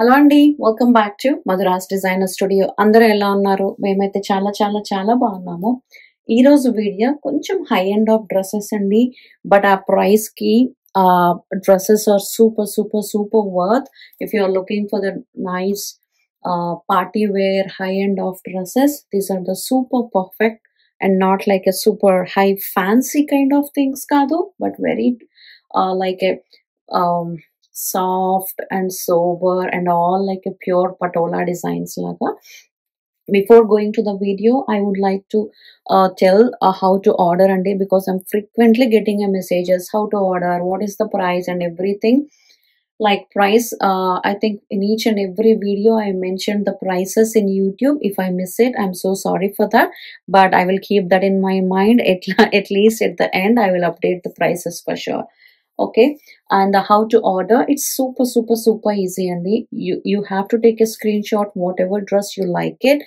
Hello అండి, welcome back to Madhura's designer studio. అందరూ ఎలా ఉన్నారు? మేమైతే చాలా చాలా చాలా బాగున్నాము. ఈరోజు వీడియో కొంచెం హై ఎండ్ ఆఫ్ డ్రెస్సెస్ అండి. బట్ ఆ ప్రైస్కి dresses are super super super worth. If you are looking for the nice party wear high end of dresses, these are the super perfect and not like a super high fancy kind of things kadu, but very like a um, soft and sober and all like a pure patola designs laga. Before going to the video, I would like to tell how to order and because I'm frequently getting a messages how to order, what is the price and everything. Like price, I think in each and every video I mentioned the prices in YouTube. If I miss it, I'm so sorry for that, but I will keep that in my mind. At least at the end I will update the prices for sure. Okay, and how to order, it's super super super easy, and you have to take a screenshot whatever dress you like it.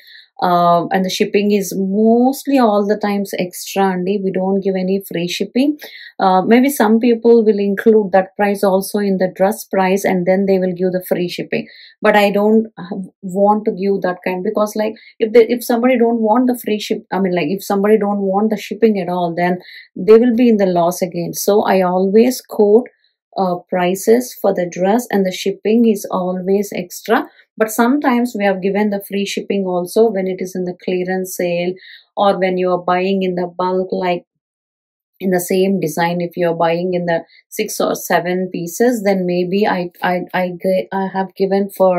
And the shipping is mostly all the times extra, and we don't give any free shipping. Maybe some people will include that price also in the dress price and then they will give the free shipping, but I don't want to give that kind, because like if somebody don't want the free ship, I mean like if somebody don't want the shipping at all, then they will be in the loss again. So I always quote prices for the dress, and the shipping is always extra. But sometimes we have given the free shipping also when it is in the clearance sale, or when you are buying in the bulk, like in the same design. If you are buying in the 6 or 7 pieces, then maybe I have given for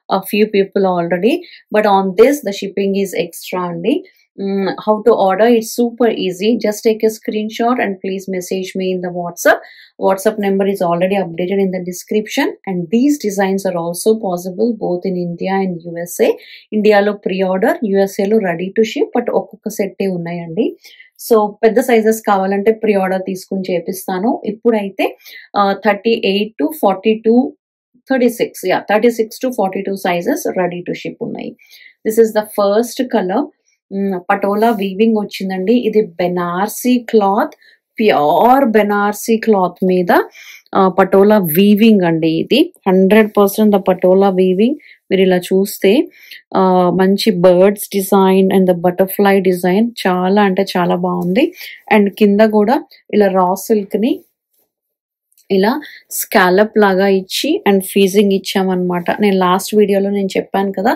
a few people already. But on this, the shipping is extra only. How to order, it's super easy. Just take a screenshot and please message me in the WhatsApp number is already updated in the description. And these designs are also possible both in India and USA. India lo pre-order, USA lo ready to ship, but ఒక్కొక్క సెట్టే ఉన్నాయండి. So పెద్ద sizes కావాలంటే pre order తీసుకుని చేపిస్తాను. ఇప్పుడైతే 38 to 42 36 to 42 sizes ready to ship ఉన్నాయి. This is the first colour. Patola weaving వచ్చిందండి. ఇది Banarasi cloth, pure Banarasi cloth మీద పటోలా వీవింగ్ అండి. ఇది 100% ద పటోలా వీవింగ్. మీరు ఇలా చూస్తే మంచి birds design and the butterfly design చాలా అంటే చాలా బాగుంది. అండ్ కింద కూడా ఇలా రా సిల్క్ ని ఇలా స్కాలప్ లాగా ఇచ్చి అండ్ ఫీజింగ్ ఇచ్చామన్నమాట. నేను లాస్ట్ వీడియోలో నేను చెప్పాను కదా,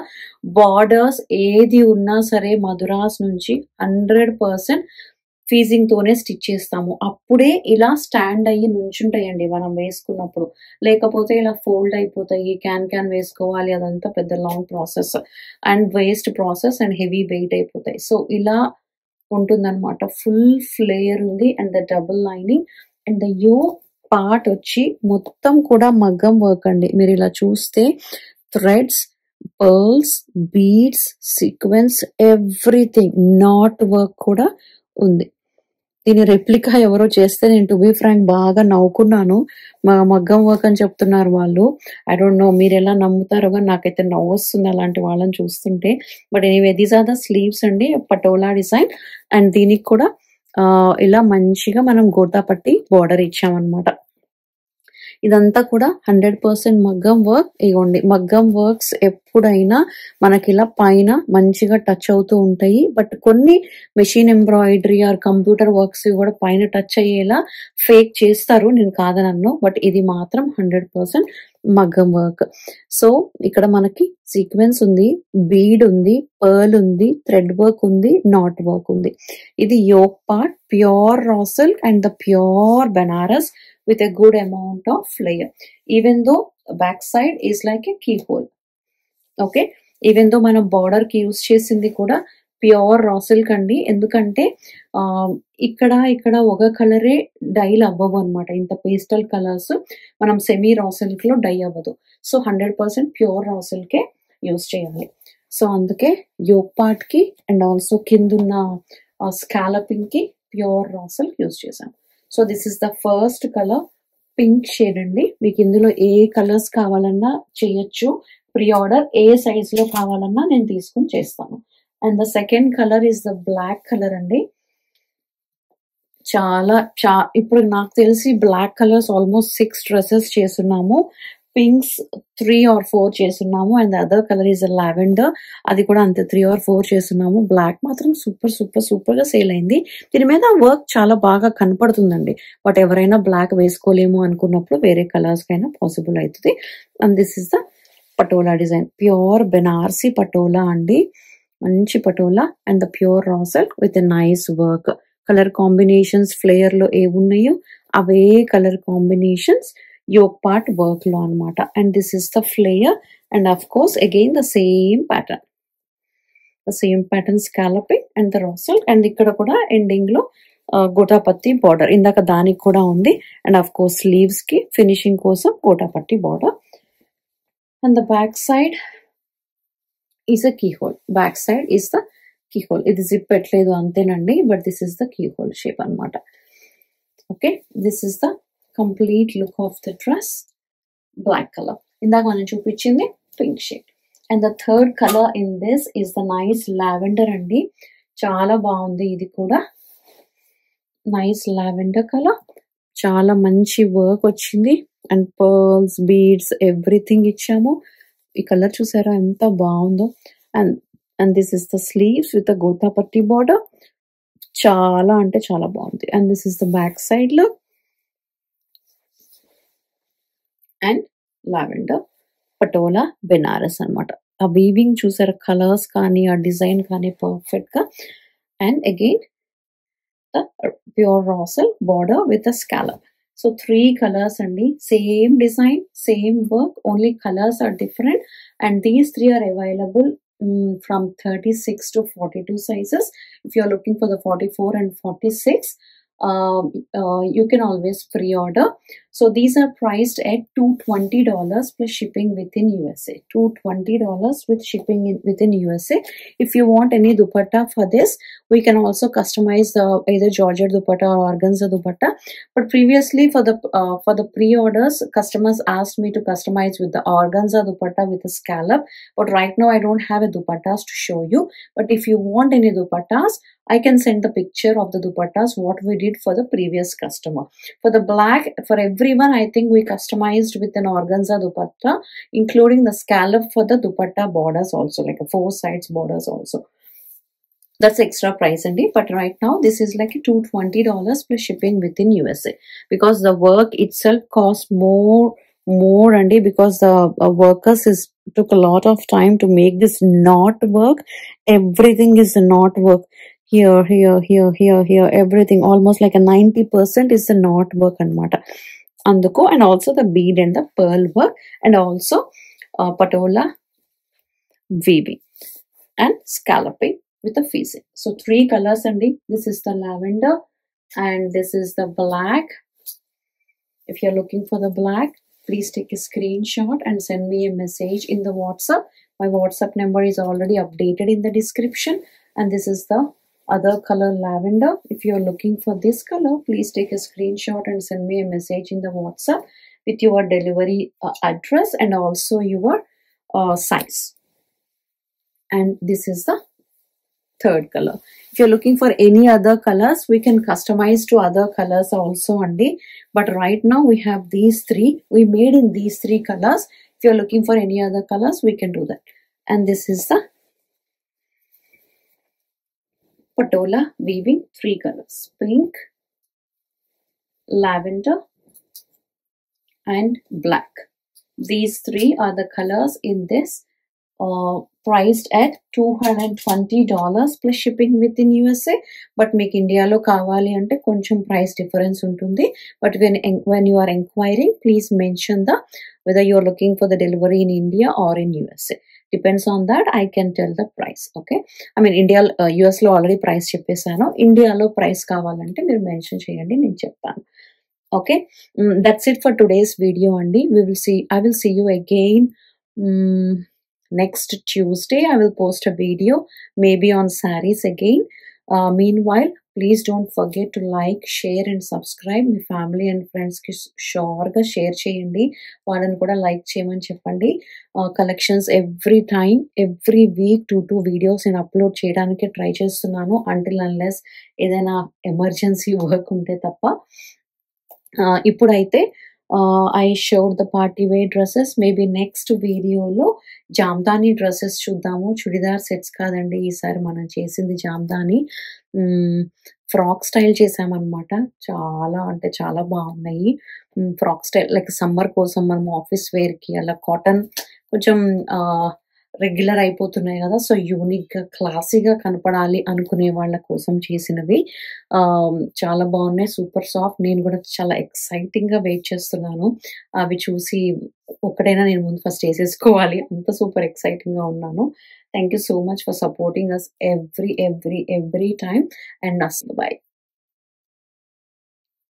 బార్డర్స్ ఏది ఉన్నా సరే మధురాస్ నుంచి 100% ఫీజింగ్ తోనే స్టిచ్ చేస్తాము. అప్పుడే ఇలా స్టాండ్ అయ్యి నుంచుంటాయండి మనం వేసుకున్నప్పుడు, లేకపోతే ఇలా ఫోల్డ్ అయిపోతాయి. క్యాన్ వేసుకోవాలి, అదంతా పెద్ద long process and waste process and heavy weight అయిపోతాయి. సో ఇలా ఉంటుందన్నమాట. ఫుల్ ఫ్లేయర్ ఉంది and the double lining and the యో పార్ట్ వచ్చి మొత్తం కూడా మగ్గం వర్క్ అండి. మీరు ఇలా చూస్తే threads, pearls, beads, sequence, everything, not work కూడా ఉంది. దీని రెప్లికా ఎవరో చేస్తే నేను టు బి ఫ్రాంక్ బాగా నవ్వుకున్నాను. మగ్గం వర్క్ అని చెప్తున్నారు వాళ్ళు. ఐ డోంట్ నో మీరు ఎలా నమ్ముతారో, కానీ నాకైతే నవ్వు వస్తుంది అలాంటి వాళ్ళని చూస్తుంటే. But anyway, these are the sleeves అండి, పటోలా డిజైన్. అండ్ దీనికి కూడా ఇలా మంచిగా మనం గోటా పట్టి బార్డర్ ఇచ్చామన్నమాట. ఇదంతా కూడా 100% మగ్గం వర్క్. ఇగోండి, మగ్గం వర్క్స్ ఎప్పుడైనా మనకి ఇలా పైన మంచిగా టచ్ అవుతూ ఉంటాయి. బట్ కొన్ని machine embroidery or computer works కూడా పైన టచ్ అయ్యేలా ఫేక్ చేస్తారు, నేను కాదనను. బట్ ఇది మాత్రం 100% మగ్గం వర్క్. సో ఇక్కడ మనకి సీక్వెన్స్ ఉంది, బీడ్ ఉంది, పర్ల్ ఉంది, థ్రెడ్ వర్క్ ఉంది, నాట్ వర్క్ ఉంది. ఇది yoke part, pure raw silk and the pure Banaras with a good amount of layer. Even though back side is like a keyhole. Okay, even though మనం border కి use చేసింది కూడా pure raw silk అండి. ఎందుకంటే ఇక్కడ ఒక కలరే డైల్ అవ్వవు అనమాట. ఇంత పేస్టల్ కలర్స్ మనం సెమీ రా సిల్క్ లో డై అవ్వదు. సో 100% ప్యూర్ రా సిల్కే యూస్ చేయాలి. సో అందుకే యోక్ పార్ట్ కి అండ్ ఆల్సో కిందున్న స్కాలపింగ్ కి ప్యూర్ రా సిల్క్ యూస్ చేసాం. So this is the first colour, pink shade అండి. మీకు ఇందులో ఏ కలర్స్ కావాలన్నా చేయొచ్చు. ప్రీ ఆర్డర్ ఏ సైజ్ లో కావాలన్నా నేను తీసుకుని చేస్తాను. And the second colour is the black colour అండి. చాలా ఇప్పుడు నాకు తెలిసి బ్లాక్ కలర్స్ ఆల్మోస్ట్ 6 డ్రెస్సెస్ చేస్తున్నాము. పింక్స్ 3 or 4 చేస్తున్నాము. And the other colour is lavender, అది కూడా అంతే 3 or 4 చేస్తున్నాము. బ్లాక్ మాత్రం సూపర్గా సేల్ అయింది. దీని మీద వర్క్ చాలా బాగా కనపడుతుందండి. బట్ ఎవరైనా బ్లాక్ వేసుకోలేము అనుకున్నప్పుడు వేరే కలర్స్ కైనా పాసిబుల్ అవుతుంది. And this is the patola design, pure Banarasi patola అండి, మంచి patola and the pure raw silk with nice work. Colour combinations flare లో ఏమున్నాయో అవే colour combinations yoke part work లో అనమాట. And this is the flare and of course again the same pattern scalloping and the raw silk. And ఇక్కడ కూడా ending లో గోటాపత్తి border ఇందాక దానికి కూడా ఉంది. అండ్ అఫ్ కోర్స్ స్లీవ్స్ కి ఫినిషింగ్ కోసం gota patti border. And the back side is a keyhole. Back side is the keyhole. ఇది జిప్ పెట్టలేదు అంతేనండి, but this is the keyhole shape అనమాట. Okay, this is the complete look of the dress. Black colour ఇందాక మనం చూపించింది pink shade. And the third colour in this is the nice lavender అండి, చాలా బాగుంది. ఇది కూడా నైస్ లావెండర్ కలర్, చాలా మంచి వర్క్ వచ్చింది. అండ్ పర్ల్స్, బీడ్స్, ఎవ్రీథింగ్ ఇచ్చాము. ఈ కలర్ చూసారా ఎంత బాగుందో. And this is the sleeves with the gota patti border, చాలా అంటే చాలా బాగుంది. And this is the back side లో అండ్ లావెండర్ పటోలా బెనారస్ అనమాట. ఆ వీవింగ్ చూసారా, కలర్స్ కానీ ఆ డిజైన్ కానీ పర్ఫెక్ట్ గా. And again the pure raw silk border with the scallop. So 3 colors అండి, same design, same work, only colors are different. And these 3 are available from 36 to 42 sizes. If you are looking for the 44 and 46, you can always pre-order. So these are priced at $220 plus shipping within USA. $220 with shipping within USA. If you want any dupatta for this, we can also customize the either Georgette dupatta or organza dupatta. But previously for the pre-orders, customers asked me to customize with the organza dupatta with a scallop. But right now I don't have a dupattas to show you. But if you want any dupattas, I can send the picture of the dupattas what we did for the previous customer. For the black, for everyone, I think we customized with an organza dupatta, including the scallop for the dupatta borders also, like a 4 sides borders also. That's extra price andy. But right now this is like $220 plus shipping within USA, because the work itself costs more andy, because the workers took a lot of time to make this knot work. Everything is a knot work. Here, everything almost like a 90% is the knot work anamata. Anduko, and also the bead and the pearl work, and also patola weaving and scalloping with a facing. So 3 colors andy. This is the lavender and this is the black. If you're looking for the black, please take a screenshot and send me a message in the WhatsApp. My WhatsApp number is already updated in the description. And this is the other color, lavender. If you're looking for this color, please take a screenshot and send me a message in the WhatsApp with your delivery address and also your size. And this is the third color. If you're looking for any other colors, we can customize to other colors also andy. But right now we have these 3. We made in these 3 colors. If you're looking for any other colors, we can do that. And this is the patola weaving, 3 colors, pink, lavender and black. These 3 are the colors in this, priced at $220 plus shipping within USA. But meek India lo kavali ante koncham price difference untundi. But when you are inquiring, please mention whether you are looking for the delivery in India or in USA. Depends on that, I can tell the price. Okay, I mean India, US lo already price cheppesano. India lo price kavalante meer mention cheyandi, nenu cheppanu. Okay, that's it for today's video andy. I will see you again next Tuesday. I will post a video maybe on sarees again. Meanwhile, please don't forget to like, share and subscribe. మీ family and ఫ్రెండ్స్కి షూర్గా share చేయండి, వాళ్ళని కూడా like చేయమని చెప్పండి. Collections every week 2 videos నేను upload చేయడానికి ట్రై చేస్తున్నాను, అంటిల్ అన్లెస్ ఏదైనా ఎమర్జెన్సీ వర్క్ ఉంటే తప్ప. ఇప్పుడైతే I showed the party wear dresses. Maybe next వీడియోలో జామ్దాని డ్రెసెస్ చూద్దాము. చుడిదార్ సెట్స్ కాదండి ఈసారి మనం చేసింది జామ్దాని. Frock style చేశామనమాట. చాలా అంటే చాలా బాగున్నాయి. ఫ్రాక్ స్టైల్ లైక్ సమ్మర్ కోసం మనం ఆఫీస్ వేర్‌కి అలా కాటన్ కొంచెం రెగ్యులర్ అయిపోతున్నాయి గదా! సో, యూనిక్‌గా, క్లాసీగా కనపడాలి అనుకునే వాళ్ళ కోసం చేసినవి. చాలా బాగున్నాయి. Super soft. నేను గూడా చాలా ఎక్సైటింగ్‌గా వెయిట్ చేస్తున్నాను. అవి చూసి ఒక్కటైనా నేను ముందు ఫస్ట్ ఏసేసుకోవాలి. అంత సూపర్ ఎక్సైటింగ్‌గా ఉన్నాను. Thank you so much for supporting us every time and by.